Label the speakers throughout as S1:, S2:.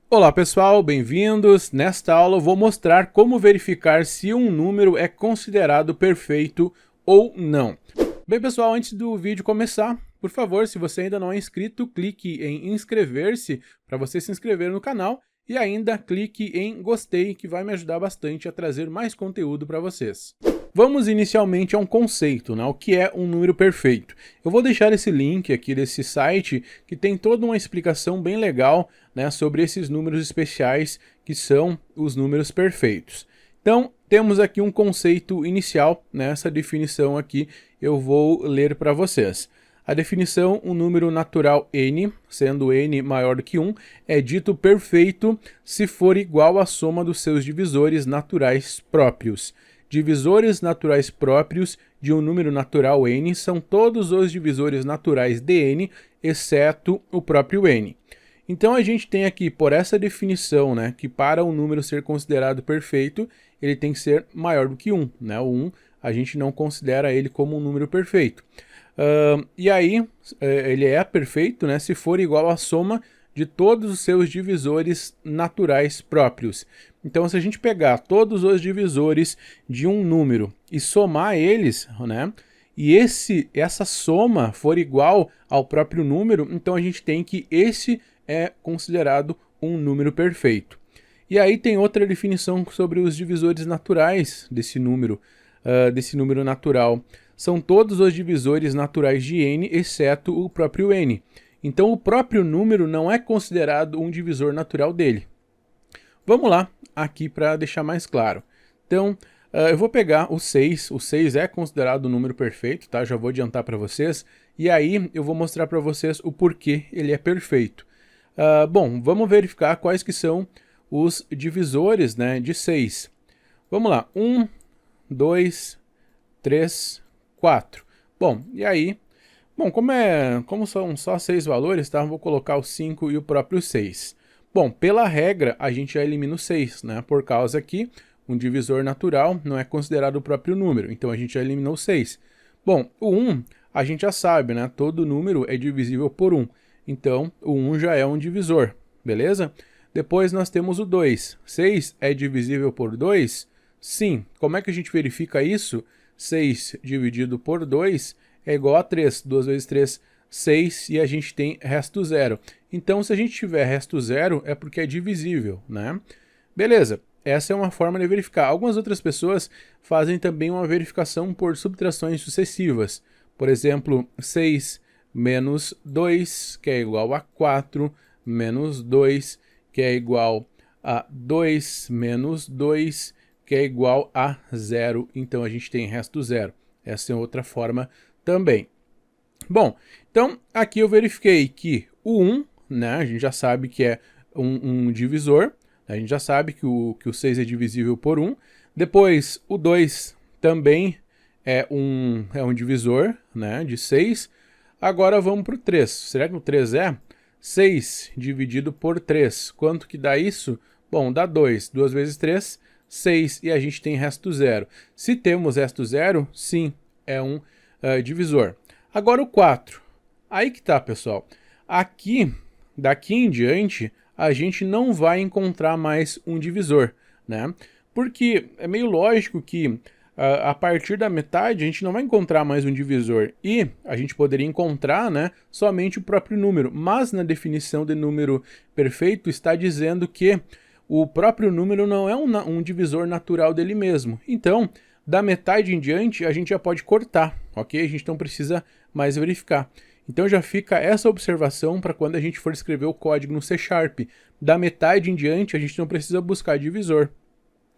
S1: Olá pessoal, bem-vindos. Nesta aula eu vou mostrar como verificar se um número é considerado perfeito ou não. Bem pessoal, antes do vídeo começar, por favor, se você ainda não é inscrito, clique em inscrever-se para você se inscrever no canal e ainda clique em gostei, que vai me ajudar bastante a trazer mais conteúdo para vocês. Vamos inicialmente a um conceito, né? O que é um número perfeito. Eu vou deixar esse link aqui desse site que tem toda uma explicação bem legal, né, sobre esses números especiais que são os números perfeitos. Então, temos aqui um conceito inicial, nessa definição aqui eu vou ler para vocês. A definição, um número natural n, sendo n maior do que 1, é dito perfeito se for igual à soma dos seus divisores naturais próprios. Divisores naturais próprios de um número natural n são todos os divisores naturais de n, exceto o próprio n. Então a gente tem aqui, por essa definição, né, que para um número ser considerado perfeito, ele tem que ser maior do que 1. Né? O 1 a gente não considera ele como um número perfeito. E aí, ele é perfeito, né, se for igual à soma de todos os seus divisores naturais próprios. Então, se a gente pegar todos os divisores de um número e somar eles, né, e essa soma for igual ao próprio número, então a gente tem que esse é considerado um número perfeito. E aí tem outra definição sobre os divisores naturais desse número natural. São todos os divisores naturais de n, exceto o próprio n. Então o próprio número não é considerado um divisor natural dele. Vamos lá, aqui para deixar mais claro. Então, eu vou pegar o 6. O 6 é considerado um número perfeito, tá? Já vou adiantar para vocês. E aí eu vou mostrar para vocês o porquê ele é perfeito. Bom, vamos verificar quais que são os divisores, né, de 6. Vamos lá, 1, 2, 3, 4. Bom, e aí... Bom, como são só 6 valores, tá? Vou colocar o 5 e o próprio 6. Bom, pela regra, a gente já elimina o 6, né? Por causa que um divisor natural não é considerado o próprio número, então a gente já eliminou o 6. Bom, o 1, a gente já sabe, né? Todo número é divisível por 1. Então, o 1 já é um divisor, beleza? Depois nós temos o 2. 6 é divisível por 2? Sim. Como é que a gente verifica isso? 6 dividido por 2 é igual a 3. 2 vezes 3, 6, e a gente tem resto zero. Então, se a gente tiver resto zero, é porque é divisível, né? Beleza, essa é uma forma de verificar. Algumas outras pessoas fazem também uma verificação por subtrações sucessivas. Por exemplo, 6 menos 2, que é igual a 4, menos 2, que é igual a 2, menos 2, que é igual a 0. Então, a gente tem resto zero. Essa é outra forma também. Bom, então aqui eu verifiquei que o 1, né, a gente já sabe que é um divisor, a gente já sabe que o 6 é divisível por 1. Depois o 2 também é um divisor, né, de 6. Agora vamos para o 3. Será que o 3 é? 6 dividido por 3. Quanto que dá isso? Bom, dá 2. 2 vezes 3, 6. E a gente tem resto zero. Se temos resto zero, sim, é um divisor. Agora o 4. Aí que tá, pessoal. Aqui, daqui em diante, a gente não vai encontrar mais um divisor, né? Porque é meio lógico que a partir da metade a gente não vai encontrar mais um divisor. E a gente poderia encontrar, né, somente o próprio número. Mas na definição de número perfeito está dizendo que o próprio número não é um divisor natural dele mesmo. Então, da metade em diante, a gente já pode cortar, ok? A gente não precisa mais verificar. Então já fica essa observação para quando a gente for escrever o código no C#. Da metade em diante, a gente não precisa buscar divisor.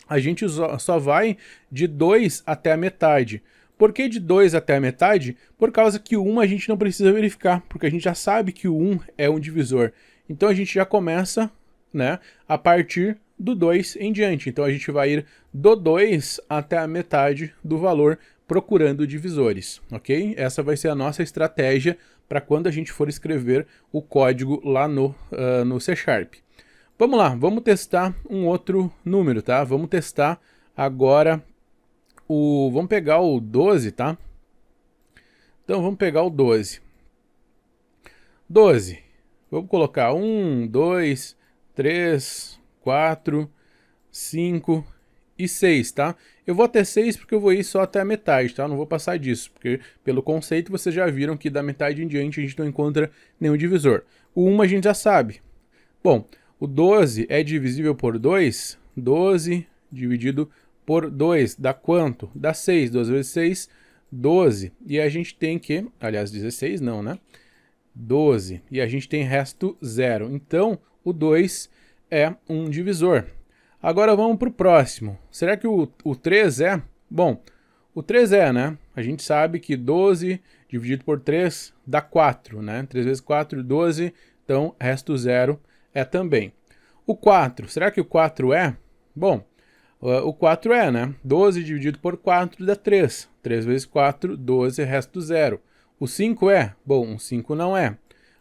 S1: A gente só vai de 2 até a metade. Por que de 2 até a metade? Por causa que o 1 a gente não precisa verificar, porque a gente já sabe que o 1 é um divisor. Então a gente já começa, né, a partir do 2 em diante. Então a gente vai ir do 2 até a metade do valor procurando divisores, ok? Essa vai ser a nossa estratégia para quando a gente for escrever o código lá no C#. Vamos lá, vamos testar um outro número, tá? Vamos testar agora vamos pegar o 12, tá? Então vamos pegar o 12. 12. Vamos colocar 1, 2, 3, 4, 5 e 6, tá? Eu vou até 6 porque eu vou ir só até a metade, tá? Não vou passar disso, porque pelo conceito vocês já viram que da metade em diante a gente não encontra nenhum divisor. O 1 a gente já sabe. Bom, o 12 é divisível por 2, 12 dividido por 2 dá quanto? Dá 6, 2 vezes 6, 12. E a gente tem que, aliás, 16 não, né? 12. E a gente tem resto 0. Então, o 2 é um divisor. Agora vamos para o próximo. Será que o 3 é? Bom, o 3 é, né? A gente sabe que 12 dividido por 3 dá 4, né? 3 vezes 4, 12. Então, resto 0 é também. O 4, será que o 4 é? Bom, o 4 é, né? 12 dividido por 4 dá 3. 3 vezes 4, 12, resto 0. O 5 é? Bom, o 5 não é.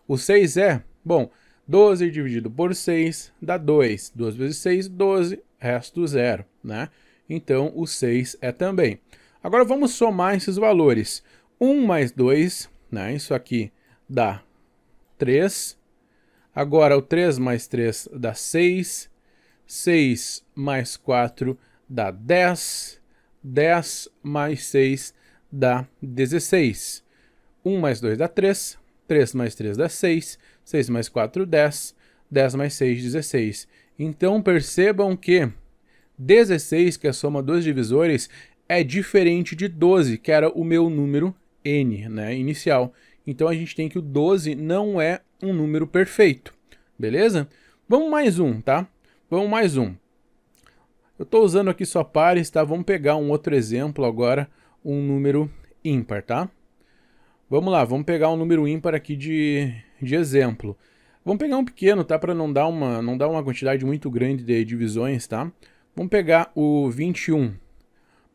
S1: O 6 é? Bom, 12 dividido por 6 dá 2. 2 vezes 6, 12, resto 0, né? Então, o 6 é também. Agora, vamos somar esses valores. 1 mais 2, né? Isso aqui dá 3. Agora, o 3 mais 3 dá 6. 6 mais 4 dá 10. 10 mais 6 dá 16. 1 mais 2 dá 3. 3 mais 3 dá 6. 6 mais 4, 10. 10 mais 6, 16. Então, percebam que 16, que é a soma dos divisores, é diferente de 12, que era o meu número n, né, inicial. Então, a gente tem que o 12 não é um número perfeito, beleza? Vamos mais um, tá? Vamos mais um. Eu estou usando aqui só pares, tá? Vamos pegar um outro exemplo agora, um número ímpar, tá? Vamos lá, vamos pegar um número ímpar aqui de exemplo. Vamos pegar um pequeno, tá? Para não dar uma quantidade muito grande de divisões, tá? Vamos pegar o 21.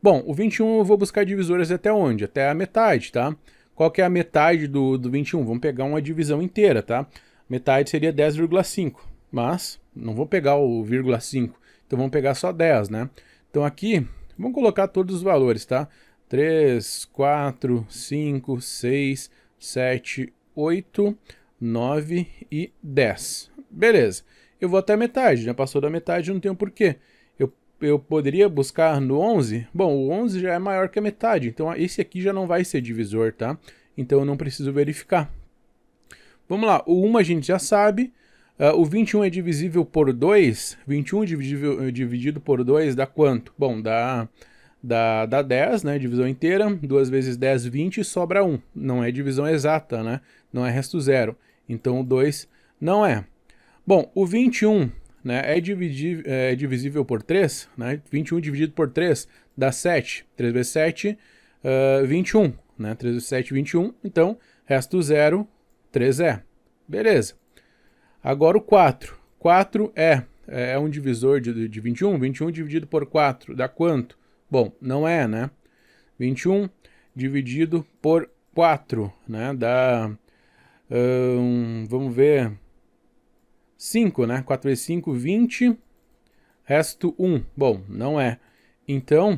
S1: Bom, o 21 eu vou buscar divisores até onde? Até a metade, tá? Qual que é a metade do 21? Vamos pegar uma divisão inteira, tá? Metade seria 10,5, mas não vou pegar o 0,5, então vamos pegar só 10, né? Então aqui, vamos colocar todos os valores, tá? 3, 4, 5, 6, 7, 8, 9 e 10. Beleza. Eu vou até a metade, já passou da metade, não tem porquê. Eu poderia buscar no 11? Bom, o 11 já é maior que a metade, então esse aqui já não vai ser divisor, tá? Então eu não preciso verificar. Vamos lá, o 1 a gente já sabe. O 21 é divisível por 2. 21 dividido por 2 dá quanto? Bom, dá 10, né? Divisão inteira. 2 vezes 10, 20 e sobra 1. Não é divisão exata, né? Não é resto 0. Então o 2 não é. Bom, o 21, né, é divisível por 3, né? 21 dividido por 3 dá 7. 3 vezes 7, 21, né? 3 vezes 7, 21. Então, resto 0, 3 é. Beleza. Agora o 4. 4 é um divisor de 21. 21 dividido por 4 dá quanto? Bom, não é, né? 21 dividido por 4, né? Dá, vamos ver, 5, né? 4 vezes 5, 20, resto 1. Bom, não é. Então,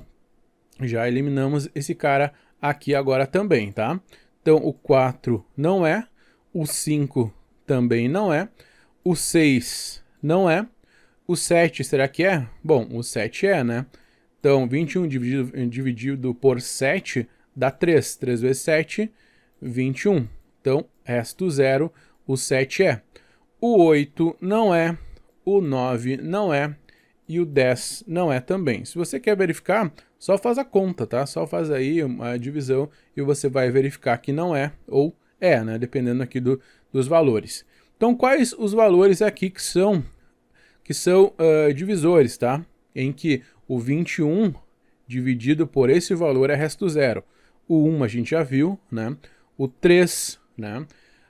S1: já eliminamos esse cara aqui agora também, tá? Então, o 4 não é, o 5 também não é, o 6 não é, o 7 será que é? Bom, o 7 é, né? Então, 21 dividido por 7 dá 3. 3 vezes 7, 21. Então, resto 0, o 7 é. O 8 não é, o 9 não é e o 10 não é também. Se você quer verificar, só faz a conta, tá? Só faz aí a divisão e você vai verificar que não é ou é, né? Dependendo aqui dos valores. Então, quais os valores aqui que são divisores, tá? Em que o 21 dividido por esse valor é resto 0. O 1 a gente já viu, né? O 3, né?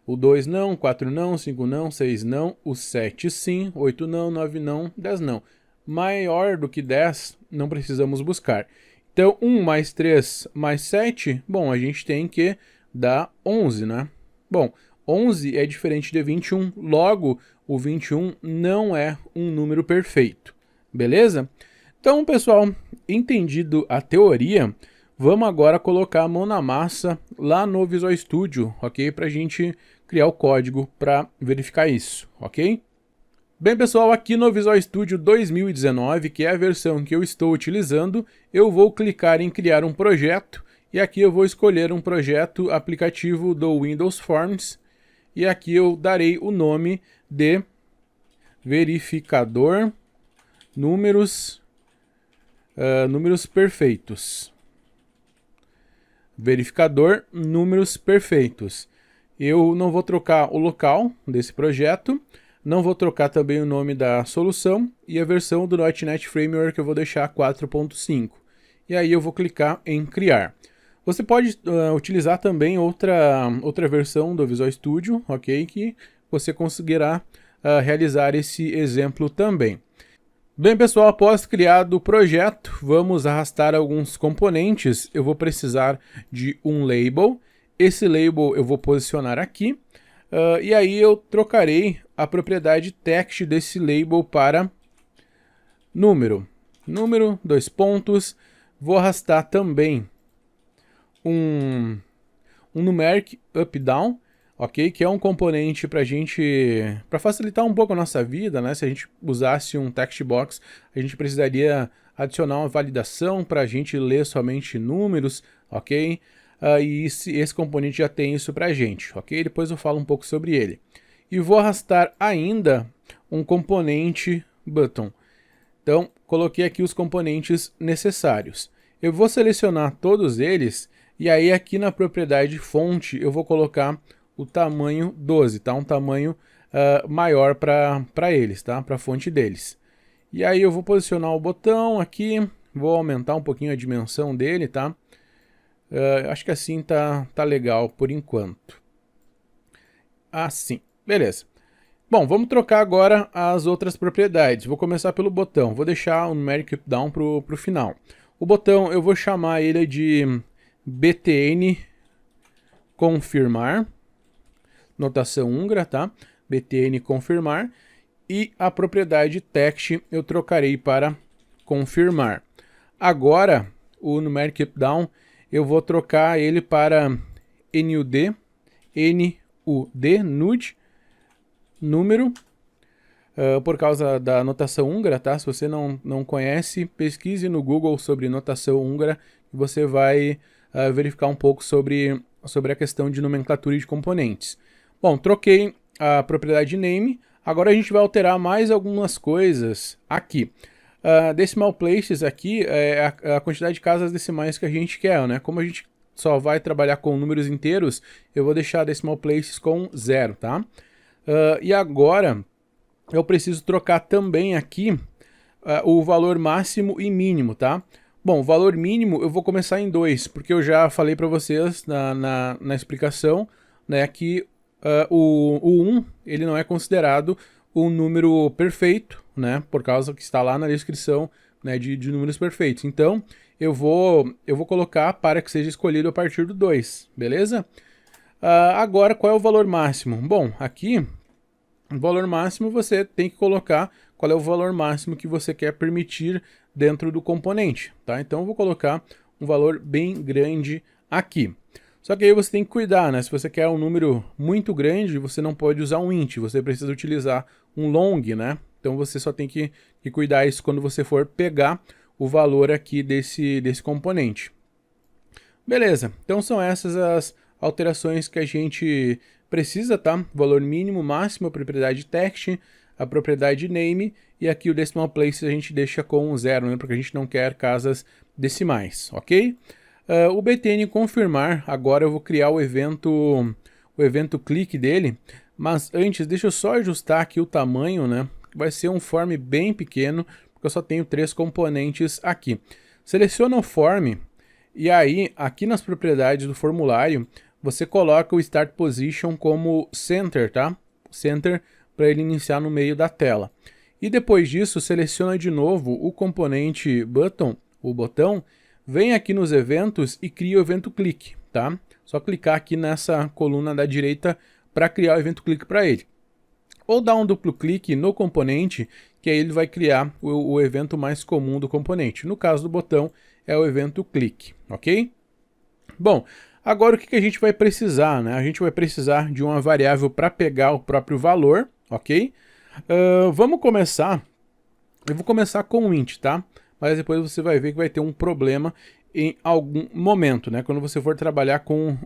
S1: O 2 não, 4 não, 5 não, 6 não, o 7 sim, 8 não, 9 não, 10 não. Maior do que 10 não precisamos buscar. Então, 1 mais 3 mais 7, bom, a gente tem que dar 11, né? Bom, 11 é diferente de 21, logo o 21 não é um número perfeito, beleza? Então, pessoal, entendido a teoria, vamos agora colocar a mão na massa lá no Visual Studio, ok? Para a gente criar o código para verificar isso, ok? Bem, pessoal, aqui no Visual Studio 2019, que é a versão que eu estou utilizando, eu vou clicar em criar um projeto, e aqui eu vou escolher um projeto aplicativo do Windows Forms, e aqui eu darei o nome de verificador números perfeitos. Verificador números perfeitos. Eu não vou trocar o local desse projeto, não vou trocar também o nome da solução e a versão do .NET Framework eu vou deixar 4.5. E aí eu vou clicar em criar. Você pode utilizar também outra versão do Visual Studio, ok? Que você conseguirá realizar esse exemplo também. Bem, pessoal, após criado o projeto, vamos arrastar alguns componentes. Eu vou precisar de um label. Esse label eu vou posicionar aqui. E aí eu trocarei a propriedade text desse label para número. Número, 2 pontos. Vou arrastar também um numeric up-down. Ok? Que é um componente para facilitar um pouco a nossa vida, né? Se a gente usasse um text box, a gente precisaria adicionar uma validação para a gente ler somente números, ok? E esse componente já tem isso para a gente, ok? Depois eu falo um pouco sobre ele. E vou arrastar ainda um componente button. Então, coloquei aqui os componentes necessários. Eu vou selecionar todos eles e aí aqui na propriedade fonte eu vou colocar o tamanho 12, tá? Um tamanho maior para eles, tá? Para a fonte deles. E aí eu vou posicionar o botão aqui, vou aumentar um pouquinho a dimensão dele, tá? Acho que assim tá legal por enquanto. Assim, beleza. Bom, vamos trocar agora as outras propriedades. Vou começar pelo botão, vou deixar o numeric down pro final. O botão eu vou chamar ele de btn confirmar. Notação húngara, tá? btn confirmar. E a propriedade text eu trocarei para confirmar. Agora, o numeric down eu vou trocar ele para nud, nud, número, por causa da notação húngara, tá? Se você não conhece, pesquise no Google sobre notação húngara e você vai verificar um pouco sobre a questão de nomenclatura de componentes. Bom, troquei a propriedade name, agora a gente vai alterar mais algumas coisas aqui. Decimal places aqui é a quantidade de casas decimais que a gente quer, né? Como a gente só vai trabalhar com números inteiros, eu vou deixar decimal places com 0, tá? E agora eu preciso trocar também aqui o valor máximo e mínimo, tá? Bom, o valor mínimo eu vou começar em 2, porque eu já falei para vocês na explicação, né, que o 1 ele não é considerado um número perfeito, né, por causa que está lá na descrição, né, de números perfeitos. Então, eu vou colocar para que seja escolhido a partir do 2, beleza? Agora, qual é o valor máximo? Bom, aqui, o valor máximo você tem que colocar qual é o valor máximo que você quer permitir dentro do componente, tá? Então, eu vou colocar um valor bem grande aqui. Só que aí você tem que cuidar, né? Se você quer um número muito grande, você não pode usar um int, você precisa utilizar um long, né? Então você só tem que cuidar isso quando você for pegar o valor aqui desse componente. Beleza, então são essas as alterações que a gente precisa, tá? Valor mínimo, máximo, a propriedade text, a propriedade name e aqui o decimal place a gente deixa com 0, né? Porque a gente não quer casas decimais, ok? O btn confirmar, agora eu vou criar o evento click dele, mas antes deixa eu só ajustar aqui o tamanho, né? Vai ser um form bem pequeno, porque eu só tenho 3 componentes aqui. Seleciona o form e aí aqui nas propriedades do formulário você coloca o start position como center, tá? Center para ele iniciar no meio da tela. E depois disso seleciona de novo o componente button, o botão. Vem aqui nos eventos e cria o evento click, tá? Só clicar aqui nessa coluna da direita para criar o evento click para ele. Ou dar um duplo clique no componente, que aí ele vai criar o evento mais comum do componente. No caso do botão, é o evento click, ok? Bom, agora o que a gente vai precisar, né? A gente vai precisar de uma variável para pegar o próprio valor, ok? Vamos começar. Eu vou começar com o int, tá? Mas depois você vai ver que vai ter um problema em algum momento, né? Quando você for trabalhar com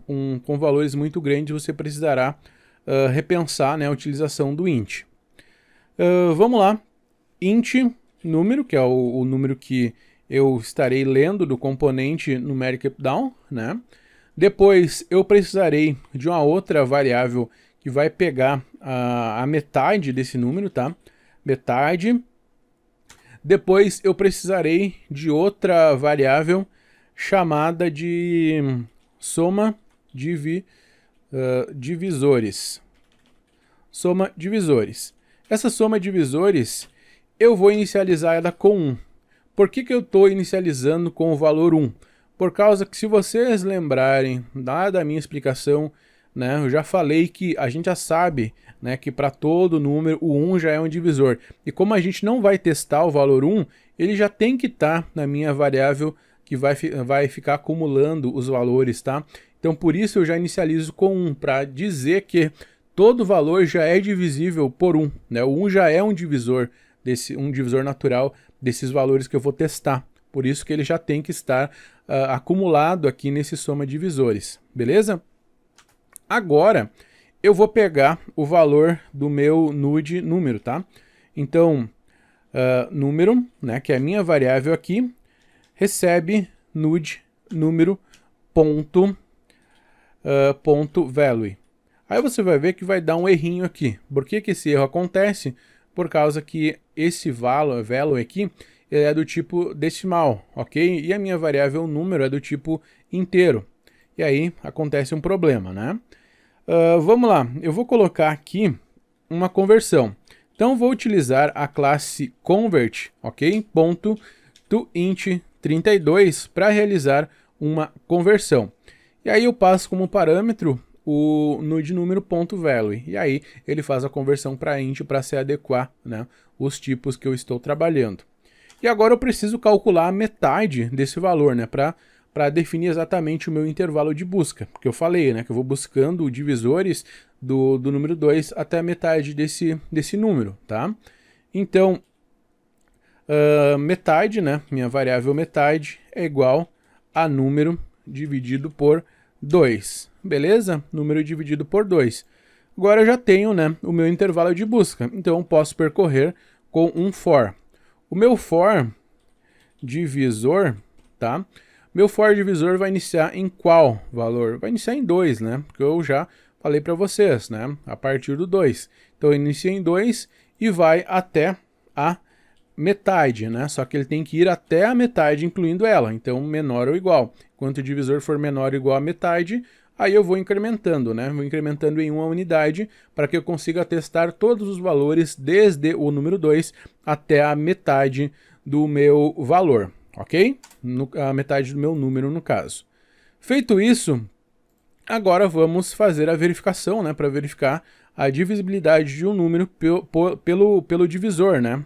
S1: valores muito grandes, você precisará repensar, né, a utilização do int. Vamos lá. Int número, que é o número que eu estarei lendo do componente numeric updown, né? Depois eu precisarei de uma outra variável que vai pegar a metade desse número, tá? Metade. Depois eu precisarei de outra variável chamada de soma divisores. Soma divisores. Essa soma divisores eu vou inicializar ela com 1. Por que eu estou inicializando com o valor 1? Por causa que, se vocês lembrarem da minha explicação, né, eu já falei que a gente já sabe, né, que para todo número o 1 já é um divisor. E como a gente não vai testar o valor 1, ele já tem que estar na minha variável que vai ficar acumulando os valores, tá? Então por isso eu já inicializo com 1, para dizer que todo valor já é divisível por 1, né? O 1 já é um divisor natural desses valores que eu vou testar. Por isso que ele já tem que estar acumulado aqui nesse soma divisores, beleza? Agora eu vou pegar o valor do meu nude número, tá? Então, número, né, que é a minha variável aqui, recebe nude número ponto value. Aí você vai ver que vai dar um errinho aqui. Por que esse erro acontece? Por causa que esse value aqui é do tipo decimal, ok? E a minha variável número é do tipo inteiro. E aí acontece um problema, né? Vamos lá, eu vou colocar aqui uma conversão. Então vou utilizar a classe convert, ok? .toInt32 para realizar uma conversão. E aí eu passo como parâmetro o nude número .value. E aí ele faz a conversão para int para se adequar, né, os tipos que eu estou trabalhando. E agora eu preciso calcular a metade desse valor, né, para definir exatamente o meu intervalo de busca. Porque eu falei, né, que eu vou buscando divisores do número 2 até a metade desse número, tá? Então, metade, né, minha variável metade é igual a número dividido por 2. Beleza? Número dividido por 2. Agora eu já tenho, né, o meu intervalo de busca. Então eu posso percorrer com um for. O meu for divisor, tá? Meu for divisor vai iniciar em qual valor? Vai iniciar em 2, né? Porque eu já falei para vocês, né? A partir do 2. Então inicia em 2 e vai até a metade, né? Só que ele tem que ir até a metade, incluindo ela. Então menor ou igual. Quanto o divisor for menor ou igual a metade, aí eu vou incrementando, né? Vou incrementando em uma unidade para que eu consiga testar todos os valores desde o número 2 até a metade do meu valor, ok? A metade do meu número, no caso. Feito isso, agora vamos fazer a verificação, né? Para verificar a divisibilidade de um número pelo divisor, né?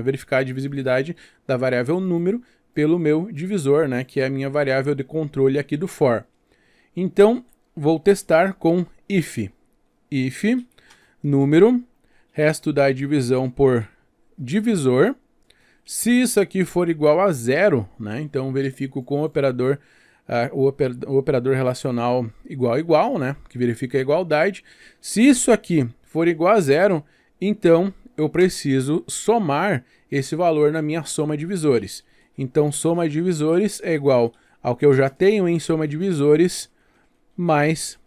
S1: Verificar a divisibilidade da variável número pelo meu divisor, né? Que é a minha variável de controle aqui do for. Então, vou testar com if. If número, resto da divisão por divisor. Se isso aqui for igual a 0, né, então verifico com o operador, o operador relacional igual, né, que verifica a igualdade. Se isso aqui for igual a 0, então eu preciso somar esse valor na minha soma divisores. Então, soma divisores é igual ao que eu já tenho em soma divisores mais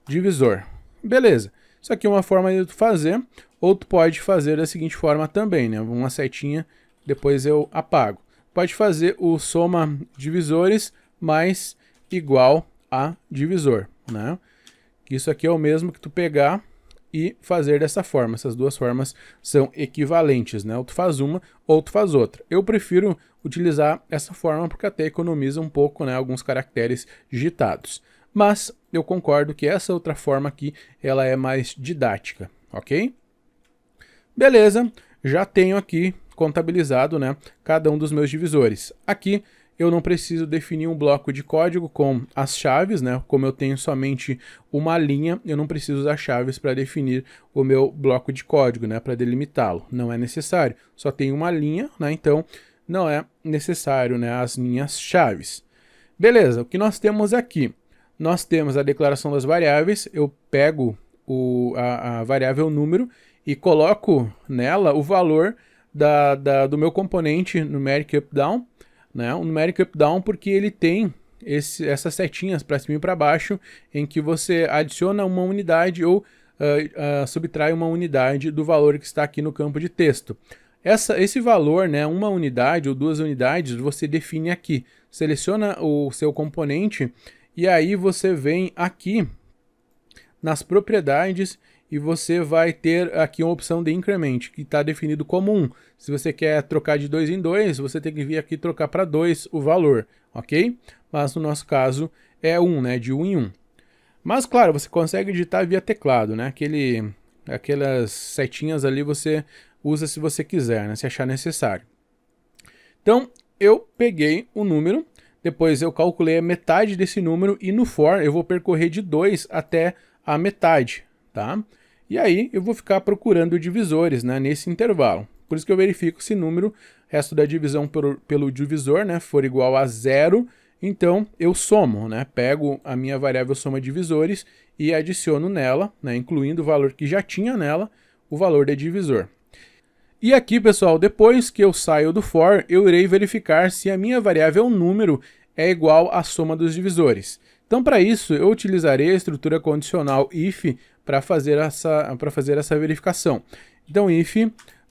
S1: divisor. Beleza. Isso aqui é uma forma de tu fazer, ou tu pode fazer da seguinte forma também, né? Uma setinha, depois eu apago. Pode fazer o soma divisores mais igual a divisor, né? Isso aqui é o mesmo que tu pegar e fazer dessa forma. Essas duas formas são equivalentes, né? Ou tu faz uma ou tu faz outra. Eu prefiro utilizar essa forma porque até economiza um pouco, né, alguns caracteres digitados. Mas eu concordo que essa outra forma aqui, ela é mais didática, ok? Beleza, já tenho aqui contabilizado, né, cada um dos meus divisores. Aqui eu não preciso definir um bloco de código com as chaves, né? Como eu tenho somente uma linha, eu não preciso usar chaves para definir o meu bloco de código, né? Para delimitá-lo. Não é necessário. Só tem uma linha, né? Então não é necessário, né, as minhas chaves. Beleza, o que nós temos aqui? Nós temos a declaração das variáveis. Eu pego a variável número e coloco nela o valor do meu componente numeric up down, né? O numeric up down porque ele tem essas setinhas para cima e para baixo em que você adiciona uma unidade ou subtrai uma unidade do valor que está aqui no campo de texto. Esse valor, né, uma unidade ou 2 unidades, você define aqui. Seleciona o seu componente e aí você vem aqui nas propriedades e você vai ter aqui uma opção de increment, que está definido como 1. Se você quer trocar de 2 em 2, você tem que vir aqui trocar para 2 o valor, ok? Mas no nosso caso é 1, né, de 1 em 1. Mas claro, você consegue digitar via teclado, né? Aquelas setinhas ali você usa se você quiser, né, se achar necessário. Então, eu peguei o número, depois eu calculei a metade desse número e no for eu vou percorrer de 2 até a metade, tá? E aí eu vou ficar procurando divisores, né, nesse intervalo. Por isso que eu verifico se o número, resto da divisão pelo divisor, né, for igual a 0, então eu somo, né, pego a minha variável soma divisores e adiciono nela, né, incluindo o valor que já tinha nela, o valor de divisor. E aqui, pessoal, depois que eu saio do for, eu irei verificar se a minha variável número é igual à soma dos divisores. Então, para isso, eu utilizarei a estrutura condicional if para fazer essa verificação. Então, if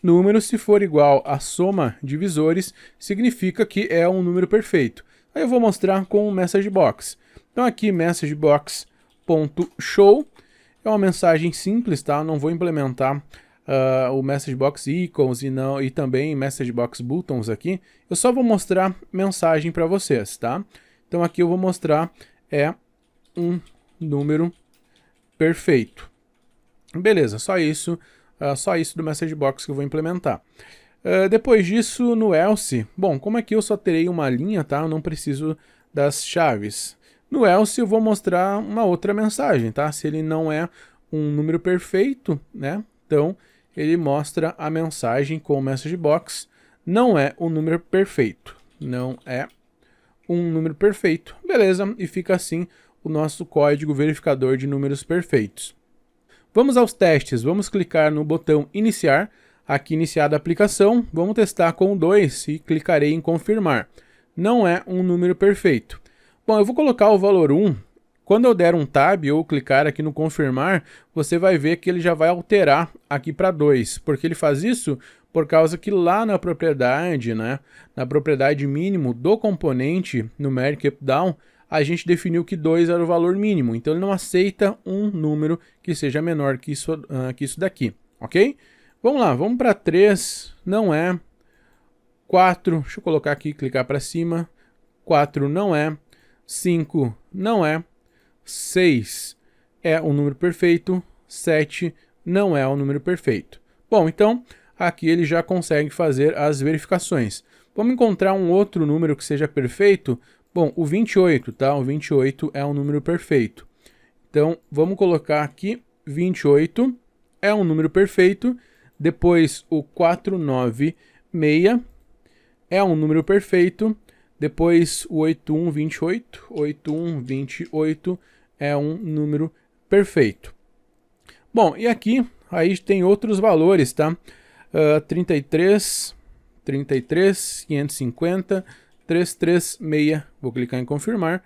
S1: número, se for igual à soma divisores, significa que é um número perfeito. Aí eu vou mostrar com o messagebox. Então, aqui, messagebox.show é uma mensagem simples, tá? Não vou implementar o messagebox icons e também messagebox buttons aqui. Eu só vou mostrar mensagem para vocês, tá? Então aqui eu vou mostrar um número perfeito. Beleza, só isso do messagebox que eu vou implementar. Depois disso, no else, bom, como aqui eu só terei uma linha, tá? Eu não preciso das chaves. No else eu vou mostrar uma outra mensagem, tá? Se ele não é um número perfeito, né? Então ele mostra a mensagem com o messagebox. Não é um número perfeito. Não é um número perfeito. Beleza, e fica assim o nosso código verificador de números perfeitos. Vamos aos testes. Vamos clicar no botão iniciar. Aqui iniciada a aplicação. Vamos testar com 2 e clicarei em confirmar. Não é um número perfeito. Bom, eu vou colocar o valor 1. Quando eu der um tab ou clicar aqui no confirmar, você vai ver que ele já vai alterar aqui para 2. Porque ele faz isso por causa que lá na propriedade, né, na propriedade mínimo do componente numeric up down, a gente definiu que 2 era o valor mínimo. Então ele não aceita um número que seja menor que isso daqui, ok? Vamos lá, vamos para 3, não é. 4, deixa eu colocar aqui, clicar para cima. 4 não é. 5 não é. 6 é um número perfeito, 7 não é um número perfeito. Bom, então aqui ele já consegue fazer as verificações. Vamos encontrar um outro número que seja perfeito? Bom, o 28, tá? O 28 é um número perfeito. Então, vamos colocar aqui 28 é um número perfeito. Depois, o 496 é um número perfeito. Depois o 8128, 8128 é um número perfeito. Bom, e aqui aí tem outros valores, tá? 33, 550, 336, vou clicar em confirmar,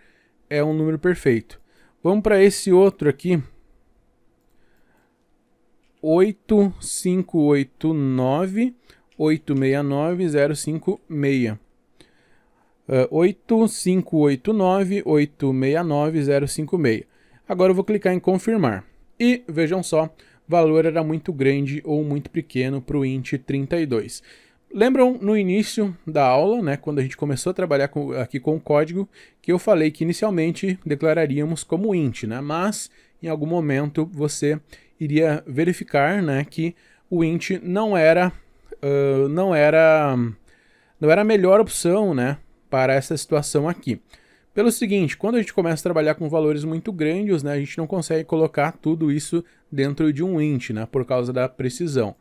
S1: é um número perfeito. Vamos para esse outro aqui, 8589, 869, 056. 8589 869 056. Agora eu vou clicar em confirmar. E vejam só, o valor era muito grande ou muito pequeno para o int 32. Lembram no início da aula, né, quando a gente começou a trabalhar aqui com o código, que eu falei que inicialmente declararíamos como int, né, mas em algum momento você iria verificar, né, que o int não era a melhor opção, né, para essa situação aqui. Pelo seguinte, quando a gente começa a trabalhar com valores muito grandes, né, a gente não consegue colocar tudo isso dentro de um int, né, por causa da precisão.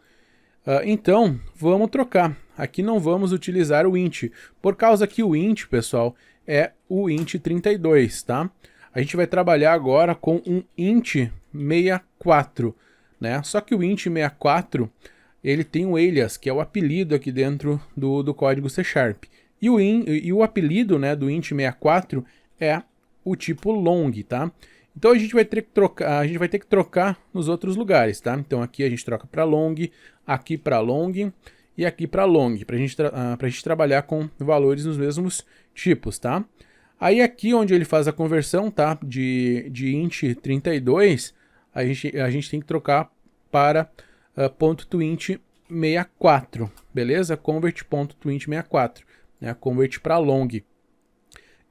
S1: Então, vamos trocar. Aqui não vamos utilizar o int, por causa que o int, pessoal, é o int 32, tá? A gente vai trabalhar agora com um int 64, né? Só que o int 64, ele tem um alias, que é o apelido aqui dentro do código C#. E o apelido, né, do int 64 é o tipo long, tá? Então a gente vai ter que trocar nos outros lugares, tá? Então aqui a gente troca para long, aqui para long e aqui para long, para a gente trabalhar com valores nos mesmos tipos, tá? Aí aqui onde ele faz a conversão, tá, de int 32, a gente tem que trocar para .toInt 64, beleza? Convert.toInt 64, né? Convert para long.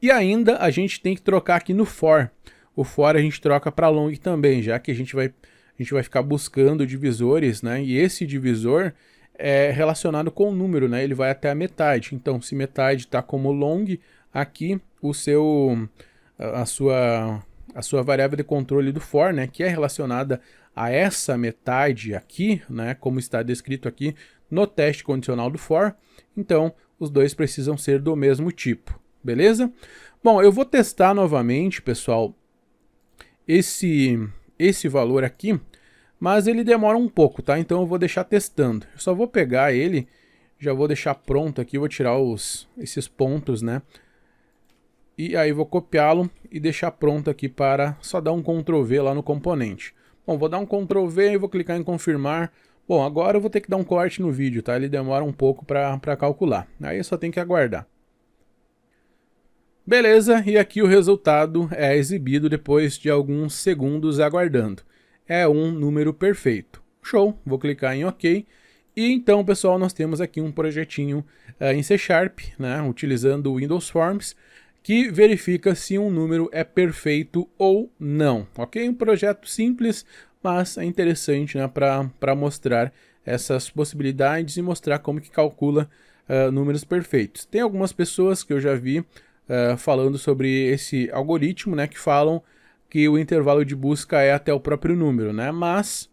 S1: E ainda a gente tem que trocar aqui no for. O for a gente troca para long também, já que a gente vai ficar buscando divisores, né? E esse divisor é relacionado com o número, né? Ele vai até a metade. Então, se metade está como long, aqui a sua variável de controle do for, né? Que é relacionada a essa metade aqui, né? Como está descrito aqui no teste condicional do for. Então, os dois precisam ser do mesmo tipo, beleza? Bom, eu vou testar novamente, pessoal, esse valor aqui, mas ele demora um pouco, tá? Então eu vou deixar testando. Eu só vou pegar ele, já vou deixar pronto aqui, vou tirar esses pontos, né? E aí vou copiá-lo e deixar pronto aqui para só dar um Ctrl V lá no componente. Bom, vou dar um Ctrl V e vou clicar em confirmar. Bom, agora eu vou ter que dar um corte no vídeo, tá? Ele demora um pouco para calcular. Aí eu só tenho que aguardar. Beleza, e aqui o resultado é exibido depois de alguns segundos aguardando. É um número perfeito. Show, vou clicar em OK. E então, pessoal, nós temos aqui um projetinho em C#, né, utilizando o Windows Forms, que verifica se um número é perfeito ou não. Ok? Um projeto simples, mas é interessante, né, para mostrar essas possibilidades e mostrar como que calcula números perfeitos. Tem algumas pessoas que eu já vi falando sobre esse algoritmo, né, que falam que o intervalo de busca é até o próprio número, né, mas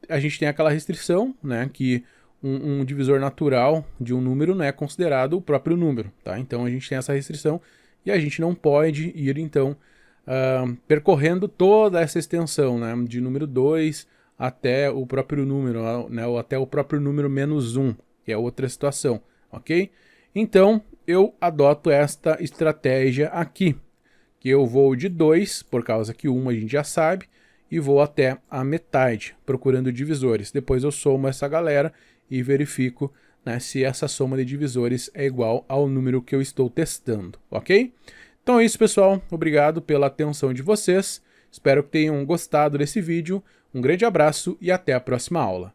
S1: a gente tem aquela restrição, né, que um divisor natural de um número não é considerado o próprio número, tá? Então a gente tem essa restrição e a gente não pode ir, então, percorrendo toda essa extensão, né, de número 2 até o próprio número, né, ou até o próprio número menos 1, que é outra situação, ok? Então, eu adoto esta estratégia aqui, que eu vou de 2, por causa que 1 a gente já sabe, e vou até a metade, procurando divisores. Depois eu somo essa galera e verifico, né, se essa soma de divisores é igual ao número que eu estou testando, ok? Então é isso, pessoal. Obrigado pela atenção de vocês. Espero que tenham gostado desse vídeo. Um grande abraço e até a próxima aula.